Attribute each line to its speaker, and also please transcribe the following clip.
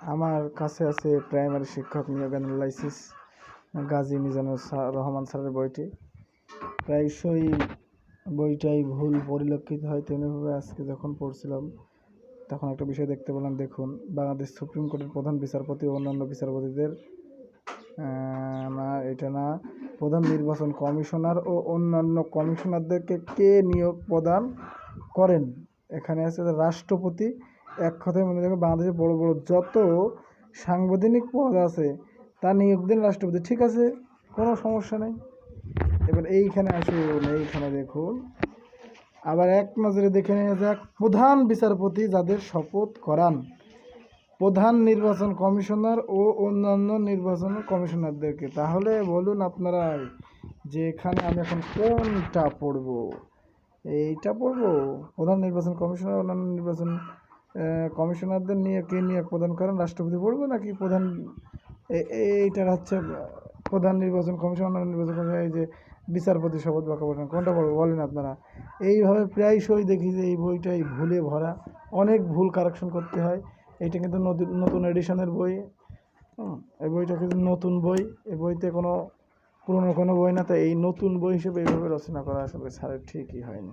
Speaker 1: আমার কাছে আছে প্রাইমারি শিক্ষক নিয়োগ অ্যানালাইসিস গাজী মিজানুর রহমান স্যারের বইটি। প্রায়শই বইটাই ভুল পরিলক্ষিত হয়, তেমনিভাবে আজকে যখন পড়ছিলাম তখন একটা বিষয় দেখতে পেলাম। দেখুন, বাংলাদেশ সুপ্রিম কোর্টের প্রধান বিচারপতি ও অন্যান্য বিচারপতিদের প্রধান নির্বাচন কমিশনার ও অন্যান্য কমিশনারদেরকে কে নিয়োগ প্রদান করেন? এখানে আছে রাষ্ট্রপতি। এক কথায় মনে রাখবে, বাংলাদেশে বড় বড় যত সাংবিধানিক পদ আছে তা নিয়োগ দেন রাষ্ট্রপতি। ঠিক আছে, কোনো সমস্যা নেই। এবার এইখানে আসুন, এইখানে দেখুন, আবার এক নজরে দেখে নেওয়া যাক প্রধান বিচারপতি যাদের শপথ করান প্রধান নির্বাচন কমিশনার ও অন্যান্য নির্বাচন কমিশনারদেরকে। তাহলে বলুন আপনারা যে এখানে আমি এখন কোনটা পড়ব? এইটা পড়ব? প্রধান নির্বাচন কমিশনার অন্যান্য নির্বাচন কমিশনারদের নিয়ে কে নিয়োগ প্রদান করেন রাষ্ট্রপতি পড়বো, নাকি এইটার হচ্ছে প্রধান নির্বাচন কমিশন অন্যান্য নির্বাচন কমিশন, এই যে বিচারপতি শপথ বাক্য পাঠান, কোনটা পড়বো বলেন আপনারা? এইভাবে প্রায়শই দেখি যে এই বইটাই ভুলে ভরা, অনেক ভুল কারেকশন করতে হয়। এইটা কিন্তু নতুন এডিশনের বই। এই বইটা কিন্তু নতুন বই, এই বইতে কোনো পুরনো কোনো বই না, তাই এই নতুন বই হিসেবে এইভাবে রচনা করা আসলে স্যারের ঠিকই হয়নি।